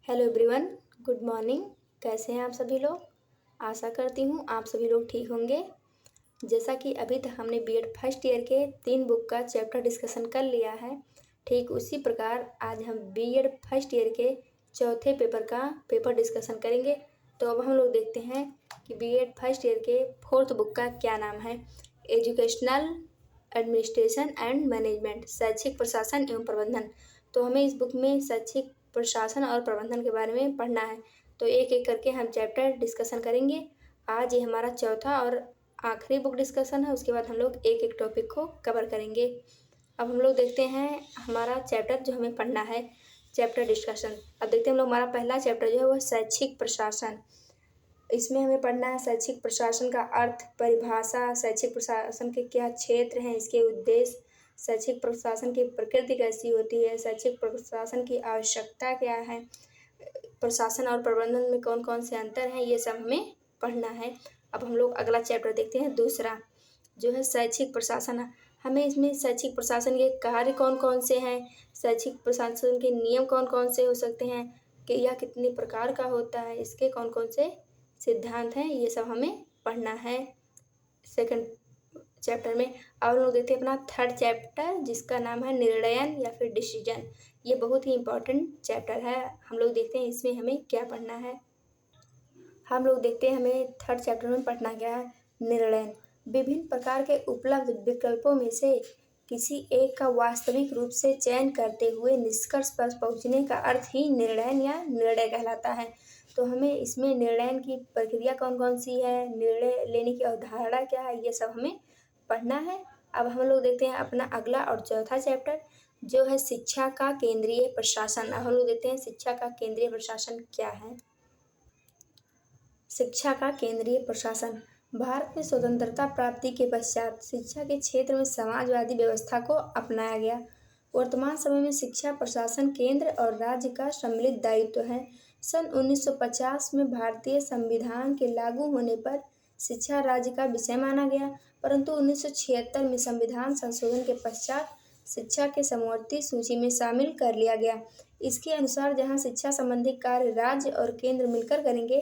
Hello everyone, good morning. कैसे हैं आप सभी लोग? आशा करती हूँ आप सभी लोग ठीक होंगे। जैसा कि अभी तक हमने बीएड फर्स्ट ईयर के 3 बुक का चैप्टर डिस्कशन कर लिया है, ठीक उसी प्रकार आज हम बीएड फर्स्ट ईयर के चौथे पेपर का पेपर डिस्कशन करेंगे। तो अब हम लोग देखते हैं कि बीएड फर्स्ट ईयर के 4th बुक का क्या नाम है। एजुकेशनल एडमिनिस्ट्रेशन एंड मैनेजमेंट, शैक्षिक प्रशासन एवं प्रबंधन। तो हमें इस बुक में शैक्षिक प्रशासन और प्रबंधन के बारे में पढ़ना है। तो एक एक करके हम चैप्टर डिस्कशन करेंगे। आज ये हमारा चौथा और आखिरी बुक डिस्कशन है। उसके बाद हम लोग एक एक टॉपिक को कवर करेंगे। अब हम लोग देखते हैं हमारा चैप्टर जो हमें पढ़ना है, चैप्टर डिस्कशन। अब देखते हैं हम लोग हमारा पहला चैप्टर जो है वो शैक्षिक प्रशासन। इसमें हमें पढ़ना है शैक्षिक प्रशासन का अर्थ, परिभाषा, शैक्षिक प्रशासन के क्या क्षेत्र हैं, इसके उद्देश्य, शैक्षिक प्रशासन की प्रकृति कैसी होती है, शैक्षिक प्रशासन की आवश्यकता क्या है, प्रशासन और प्रबंधन में कौन कौन से अंतर हैं, ये सब हमें पढ़ना है। अब हम लोग अगला चैप्टर देखते हैं, दूसरा जो है शैक्षिक प्रशासन। हमें इसमें शैक्षिक प्रशासन के कार्य कौन कौन से हैं, शैक्षिक प्रशासन के नियम कौन कौन से हो सकते हैं, कि यह कितने प्रकार का होता है, इसके कौन कौन से सिद्धांत हैं, ये सब हमें पढ़ना है सेकंड चैप्टर में। अब हम लोग देखते हैं अपना थर्ड चैप्टर जिसका नाम है निर्णयन या फिर डिसीजन। ये बहुत ही इम्पोर्टेंट चैप्टर है। हम लोग देखते हैं इसमें हमें क्या पढ़ना है। हम लोग देखते हैं हमें थर्ड चैप्टर में पढ़ना क्या है, निर्णयन। विभिन्न प्रकार के उपलब्ध विकल्पों में से किसी एक का वास्तविक रूप से चयन करते हुए निष्कर्ष पर पहुंचने का अर्थ ही निर्णयन या निर्णय कहलाता है। तो हमें इसमें निर्णयन की प्रक्रिया कौन कौन सी है, निर्णय लेने की अवधारणा क्या है, ये सब हमें पढ़ना है। अब हम लोग देखते हैं अपना अगला और चौथा चैप्टर जो है शिक्षा का केंद्रीय प्रशासन। अब हम लोग देखते हैं शिक्षा का केंद्रीय प्रशासन क्या है। शिक्षा का केंद्रीय प्रशासन। भारत में स्वतंत्रता प्राप्ति के पश्चात शिक्षा के क्षेत्र में समाजवादी व्यवस्था को अपनाया गया। वर्तमान समय में शिक्षा प्रशासन केंद्र और राज्य का सम्मिलित दायित्व है। सन 1950 में भारतीय संविधान के लागू होने पर शिक्षा राज्य का विषय माना गया, परंतु 1976 में संविधान संशोधन के पश्चात शिक्षा के समवर्ती सूची में शामिल कर लिया गया। इसके अनुसार जहां शिक्षा संबंधी कार्य राज्य और केंद्र मिलकर करेंगे,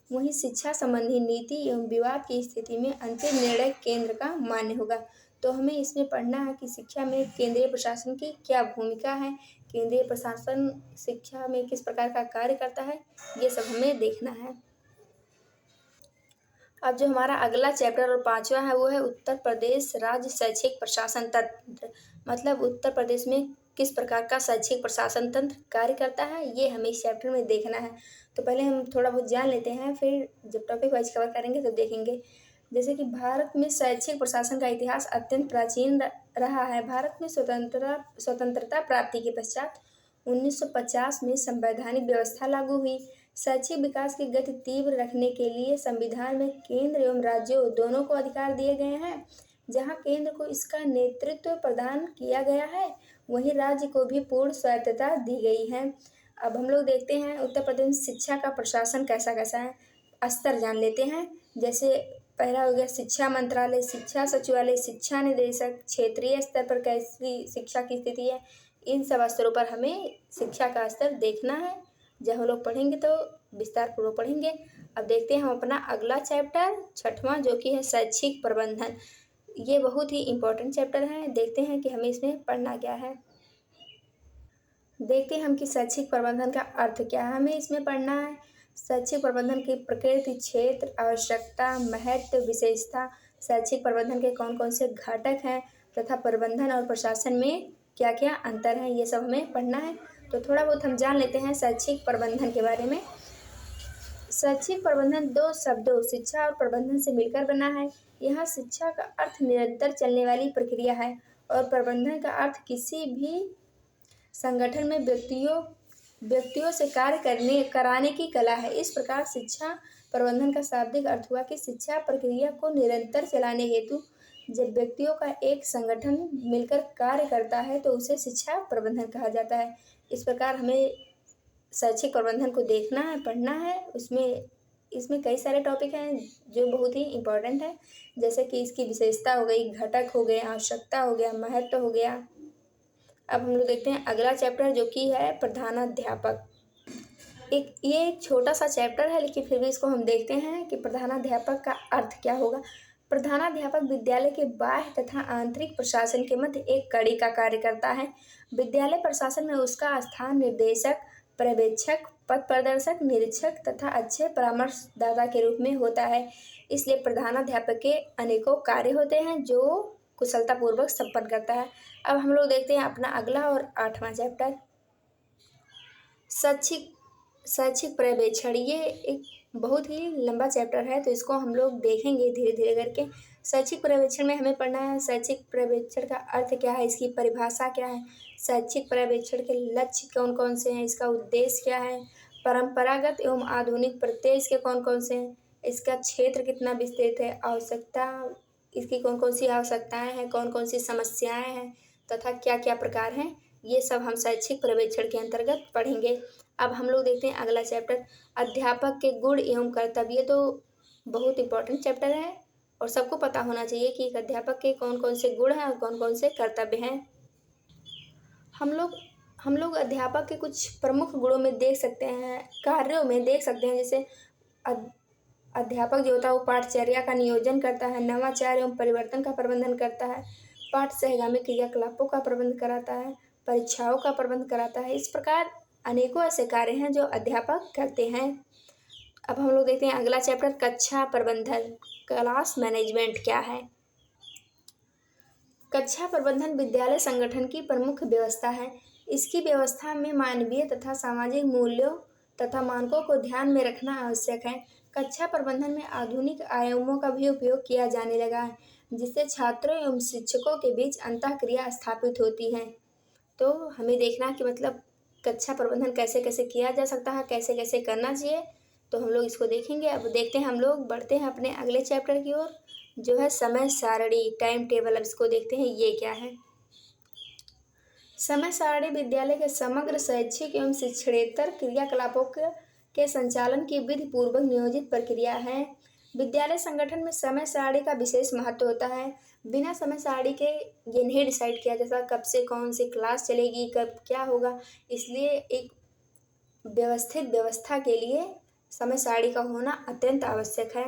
वहीं शिक्षा संबंधी नीति एवं विवाद की स्थिति में अंतिम निर्णय केंद्र का मान्य होगा। तो हमें इसमें पढ़ना है कि शिक्षा में केंद्रीय प्रशासन की क्या भूमिका है, केंद्रीय प्रशासन शिक्षा में किस प्रकार का कार्य करता है, ये सब हमें देखना है। अब जो हमारा अगला चैप्टर और पांचवा है वो है उत्तर प्रदेश राज्य शैक्षिक प्रशासन तंत्र। मतलब उत्तर प्रदेश में किस प्रकार का शैक्षिक प्रशासन तंत्र कार्य करता है, ये हमें इस चैप्टर में देखना है। तो पहले हम थोड़ा बहुत जान लेते हैं, फिर जब टॉपिक वाइज कवर करेंगे तो देखेंगे। जैसे कि भारत में शैक्षिक प्रशासन का इतिहास अत्यंत प्राचीन रहा है। भारत में स्वतंत्रता प्राप्ति के पश्चात 1950 में संवैधानिक व्यवस्था लागू हुई। शैक्षिक विकास की गति तीव्र रखने के लिए संविधान में केंद्र एवं राज्यों दोनों को अधिकार दिए गए हैं। जहां केंद्र को इसका नेतृत्व प्रदान किया गया है, वहीं राज्य को भी पूर्ण स्वायत्तता दी गई है। अब हम लोग देखते हैं उत्तर प्रदेश में शिक्षा का प्रशासन कैसा कैसा है, स्तर जान लेते हैं। जैसे पहला हो गया शिक्षा मंत्रालय, शिक्षा सचिवालय, शिक्षा निदेशक, क्षेत्रीय स्तर पर कैसी शिक्षा की स्थिति है, इन सब स्तरों पर हमें शिक्षा का स्तर देखना है। जब हम लोग पढ़ेंगे तो विस्तार पूर्वक पढ़ेंगे। अब देखते हैं हम अपना अगला चैप्टर छठवां जो कि है शैक्षिक प्रबंधन। ये बहुत ही इम्पोर्टेंट चैप्टर है। देखते हैं कि हमें इसमें पढ़ना क्या है। देखते हैं हम कि शैक्षिक प्रबंधन का अर्थ क्या है। हमें इसमें पढ़ना है शैक्षिक प्रबंधन की प्रकृति, क्षेत्र, आवश्यकता, महत्व, विशेषता, शैक्षिक प्रबंधन के कौन कौन से घटक हैं तथा प्रबंधन और प्रशासन में क्या क्या अंतर हैं, ये सब हमें पढ़ना है। तो थोड़ा बहुत हम जान लेते हैं शैक्षिक प्रबंधन के बारे में। शैक्षिक प्रबंधन दो शब्दों शिक्षा और प्रबंधन से मिलकर बना है। यहाँ शिक्षा का अर्थ निरंतर चलने वाली प्रक्रिया है और प्रबंधन का अर्थ किसी भी संगठन में व्यक्तियों से कार्य कराने की कला है। इस प्रकार शिक्षा प्रबंधन का शाब्दिक अर्थ हुआ कि शिक्षा प्रक्रिया को निरंतर चलाने हेतु जब व्यक्तियों का एक संगठन मिलकर कार्य करता है तो उसे शिक्षा प्रबंधन कहा जाता है। इस प्रकार हमें शैक्षिक प्रबंधन को देखना है, पढ़ना है। इसमें कई सारे टॉपिक हैं जो बहुत ही इम्पोर्टेंट है, जैसे कि इसकी विशेषता हो गई, घटक हो गए, आवश्यकता हो गया, महत्व हो गया। अब हम लोग देखते हैं अगला चैप्टर जो कि है प्रधानाध्यापक। ये एक छोटा सा चैप्टर है, लेकिन फिर भी इसको हम देखते हैं कि प्रधानाध्यापक का अर्थ क्या होगा। प्रधानाध्यापक विद्यालय के बाह्य तथा आंतरिक प्रशासन के मध्य एक कड़ी का कार्य करता है। विद्यालय प्रशासन में उसका स्थान निर्देशक, पर्यवेक्षक, पथ प्रदर्शक, निरीक्षक तथा अच्छे परामर्शदाता के रूप में होता है। इसलिए प्रधानाध्यापक के अनेकों कार्य होते हैं जो कुशलतापूर्वक संपन्न करता है। अब हम लोग देखते हैं अपना अगला और 8वां चैप्टर, शैक्षिक पर्यवेक्षण। ये एक बहुत ही लंबा चैप्टर है, तो इसको हम लोग देखेंगे धीरे धीरे करके। शैक्षिक पर्यवेक्षण में हमें पढ़ना है शैक्षिक पर्यवेक्षण का अर्थ क्या है, इसकी परिभाषा क्या है, शैक्षिक पर्यवेक्षण के लक्ष्य कौन कौन से हैं, इसका उद्देश्य क्या है, परंपरागत एवं आधुनिक प्रत्यय इसके कौन कौन से हैं, इसका क्षेत्र कितना विस्तृत है, आवश्यकता इसकी कौन कौन सी आवश्यकताएं हैं, कौन कौन सी समस्याएं हैं तथा क्या क्या प्रकार हैं, ये सब हम शैक्षिक पर्यवेक्षण के अंतर्गत पढ़ेंगे। अब हम लोग देखते हैं अगला चैप्टर, अध्यापक के गुण एवं कर्तव्य। ये तो बहुत इंपॉर्टेंट चैप्टर है और सबको पता होना चाहिए कि एक अध्यापक के कौन कौन से गुण हैं और कौन कौन से कर्तव्य हैं। हम लोग अध्यापक के कुछ प्रमुख गुणों में देख सकते हैं, कार्यों में देख सकते हैं। जैसे अध्यापक जो होता है वो पाठचर्या का नियोजन करता है, नवाचार एवं परिवर्तन का प्रबंधन करता है, पाठ सहगामी क्रियाकलापों का प्रबंध कराता है, परीक्षाओं का प्रबंध कराता है। इस प्रकार अनेकों ऐसे कार्य हैं जो अध्यापक करते हैं। अब हम लोग देखते हैं अगला चैप्टर, कक्षा प्रबंधन, क्लास मैनेजमेंट क्या है। कक्षा प्रबंधन विद्यालय संगठन की प्रमुख व्यवस्था है। इसकी व्यवस्था में मानवीय तथा सामाजिक मूल्यों तथा मानकों को ध्यान में रखना आवश्यक है। कक्षा प्रबंधन में आधुनिक आयामों का भी उपयोग किया जाने लगा है, जिससे छात्रों एवं शिक्षकों के बीच अंतःक्रिया स्थापित होती है। तो हमें देखना कि मतलब कक्षा प्रबंधन कैसे कैसे किया जा सकता है, कैसे कैसे करना चाहिए, तो हम लोग इसको देखेंगे। अब देखते हैं, हम लोग बढ़ते हैं अपने अगले चैप्टर की ओर, जो है समय सारणी, टाइम टेबल। अब इसको देखते हैं ये क्या है। समय सारणी विद्यालय के समग्र शैक्षिक एवं शिक्षणेतर क्रियाकलापों के संचालन की विधि पूर्वक नियोजित प्रक्रिया है। विद्यालय संगठन में समय सारणी का विशेष महत्व होता है। बिना समय सारणी के ये नहीं डिसाइड किया जाता कब से कौन सी क्लास चलेगी, कब क्या होगा। इसलिए एक व्यवस्थित व्यवस्था के लिए समय सारणी का होना अत्यंत आवश्यक है।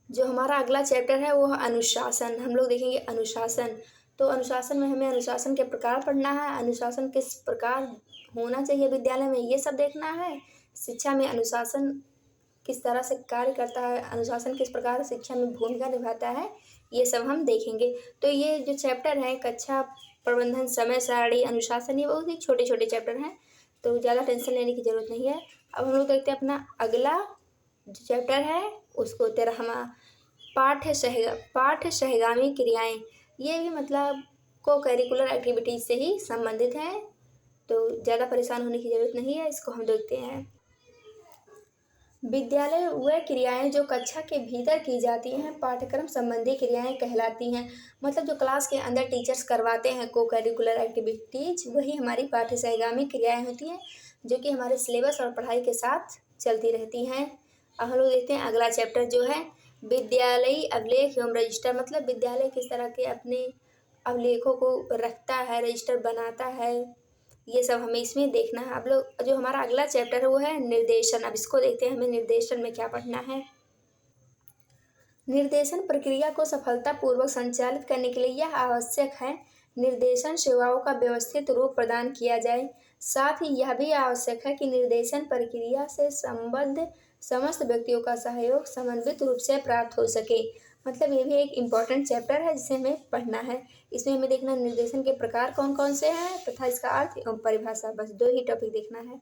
जो हमारा अगला चैप्टर है वो है अनुशासन। हम लोग देखेंगे अनुशासन। तो अनुशासन में हमें अनुशासन के प्रकार पढ़ना है, अनुशासन किस प्रकार होना चाहिए विद्यालय में, ये सब देखना है। शिक्षा में अनुशासन किस तरह से कार्य करता है, अनुशासन किस प्रकार शिक्षा में भूमिका निभाता है, ये सब हम देखेंगे। तो ये जो चैप्टर है कक्षा प्रबंधन, समय सारणी, अनुशासन, ये बहुत ही छोटे छोटे चैप्टर हैं, तो ज़्यादा टेंशन लेने की ज़रूरत नहीं है। अब हम लोग देखते हैं अपना अगला जो चैप्टर है उसको, 13वां, पाठ्य सहगामी क्रियाएं। ये भी मतलब को करिकुलर एक्टिविटीज से ही संबंधित हैं, तो ज़्यादा परेशान होने की ज़रूरत नहीं है। इसको हम देखते हैं। विद्यालय वह क्रियाएं जो कक्षा के भीतर की जाती हैं पाठ्यक्रम संबंधी क्रियाएं कहलाती हैं। मतलब जो क्लास के अंदर टीचर्स करवाते हैं को करिकुलर एक्टिविटीज, वही हमारी पाठ्य सहगामी क्रियाएं होती हैं, जो कि हमारे सिलेबस और पढ़ाई के साथ चलती रहती हैं। अब हम लोग देखते हैं अगला चैप्टर जो है विद्यालयी अभिलेख एवं रजिस्टर। मतलब विद्यालय किस तरह के अपने अभिलेखों को रखता है, रजिस्टर बनाता है, ये सब हमें इसमें देखना है। अब लोग जो हमारा अगला चैप्टर है वो है निर्देशन। अब इसको देखते हैं हमें निर्देशन में क्या पढ़ना है। निर्देशन प्रक्रिया को सफलतापूर्वक संचालित करने के लिए यह आवश्यक है निर्देशन सेवाओं का व्यवस्थित रूप प्रदान किया जाए। साथ ही यह भी आवश्यक है कि निर्देशन प्रक्रिया से संबद्ध समस्त व्यक्तियों का सहयोग समन्वित रूप से प्राप्त हो सके। मतलब ये भी एक इम्पॉर्टेंट चैप्टर है जिसे हमें पढ़ना है। इसमें हमें देखना निर्देशन के प्रकार कौन कौन से हैं तथा इसका अर्थ एवं परिभाषा, बस 2 ही टॉपिक देखना है।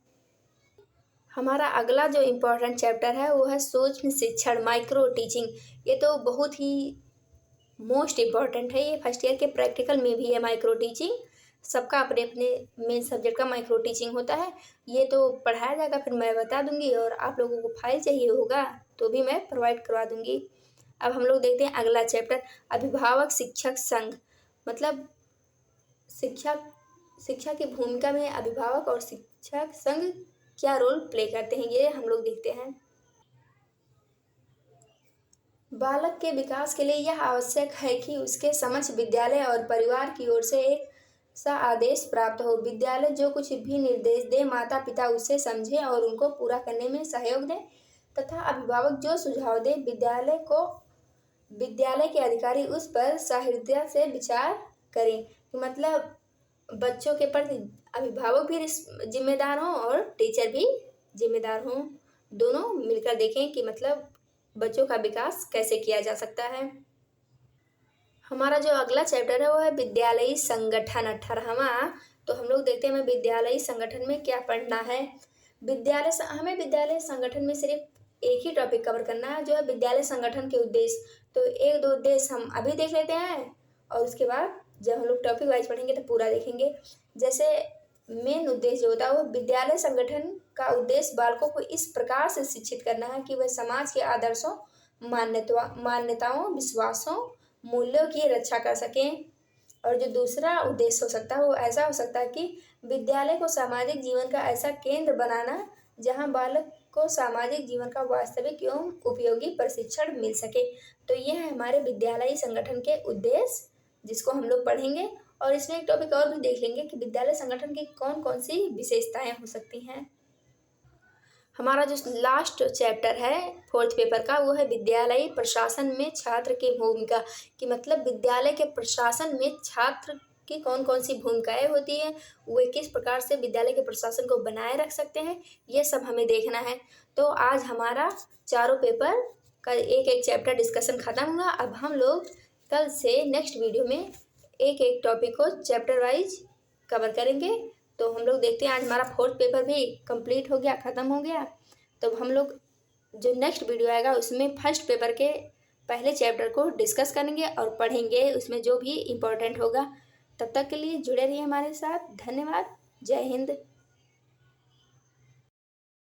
हमारा अगला जो इम्पोर्टेंट चैप्टर है वो है सूक्ष्म शिक्षण, माइक्रो टीचिंग। ये तो बहुत ही मोस्ट इम्पॉर्टेंट है, ये फर्स्ट ईयर के प्रैक्टिकल में भी है। माइक्रो टीचिंग सबका अपने अपने मेन सब्जेक्ट का माइक्रो टीचिंग होता है। ये तो पढ़ाया जाएगा, फिर मैं बता दूंगी, और आप लोगों को फाइल चाहिए होगा तो भी मैं प्रोवाइड करवा दूंगी। अब हम लोग देखते हैं अगला चैप्टर, अभिभावक शिक्षक संघ। मतलब शिक्षा की भूमिका में अभिभावक और शिक्षक संघ क्या रोल प्ले करते हैं, ये हम लोग देखते हैं। बालक के विकास के लिए यह आवश्यक है कि उसके समक्ष विद्यालय और परिवार की ओर से एक सा आदेश प्राप्त हो। विद्यालय जो कुछ भी निर्देश दे माता पिता उसे समझे और उनको पूरा करने में सहयोग दें तथा अभिभावक जो सुझाव दे विद्यालय के अधिकारी उस पर सहृदयता से विचार करें। मतलब बच्चों के प्रति अभिभावक भी जिम्मेदार हों और टीचर भी जिम्मेदार हों, दोनों मिलकर देखें कि मतलब बच्चों का विकास कैसे किया जा सकता है। हमारा जो अगला चैप्टर है वो है विद्यालयी संगठन 18वां। तो हम लोग देखते हैं हमें विद्यालयी संगठन में क्या पढ़ना है। हमें विद्यालय संगठन में सिर्फ एक ही टॉपिक कवर करना है जो है विद्यालय संगठन के उद्देश्य। तो एक दो उद्देश्य हम अभी देख लेते हैं और उसके बाद जब हम लोग टॉपिक वाइज पढ़ेंगे तो पूरा देखेंगे। जैसे मेन उद्देश्य जो होता है वो विद्यालय संगठन का उद्देश्य बालकों को इस प्रकार से शिक्षित करना है कि वह समाज के आदर्शों, मान्यताओं, विश्वासों, मूल्यों की रक्षा कर सकें। और जो दूसरा उद्देश्य हो सकता है वो ऐसा हो सकता है कि विद्यालय को सामाजिक जीवन का ऐसा केंद्र बनाना जहां बालक को सामाजिक जीवन का वास्तविक एवं उपयोगी प्रशिक्षण मिल सके। तो यह है हमारे विद्यालयी संगठन के उद्देश्य जिसको हम लोग पढ़ेंगे। और इसमें एक टॉपिक और भी देख लेंगे कि विद्यालय संगठन की कौन कौन सी विशेषताएं हो सकती हैं। हमारा जो लास्ट चैप्टर है 4th पेपर का वो है विद्यालयी प्रशासन में छात्र की भूमिका। कि मतलब विद्यालय के प्रशासन में छात्र की कौन कौन सी भूमिकाएं होती हैं, वे किस प्रकार से विद्यालय के प्रशासन को बनाए रख सकते हैं, ये सब हमें देखना है। तो आज हमारा चारों पेपर का एक एक चैप्टर डिस्कशन खत्म हुआ। अब हम लोग कल से नेक्स्ट वीडियो में एक एक टॉपिक को चैप्टर वाइज कवर करेंगे। तो हम लोग देखते हैं आज हमारा 4th पेपर भी कंप्लीट हो गया, ख़त्म हो गया। तो हम लोग जो नेक्स्ट वीडियो आएगा उसमें 1st पेपर के पहले चैप्टर को डिस्कस करेंगे और पढ़ेंगे उसमें जो भी इम्पोर्टेंट होगा। तब तक के लिए जुड़े रहिए हमारे साथ। धन्यवाद। जय हिंद।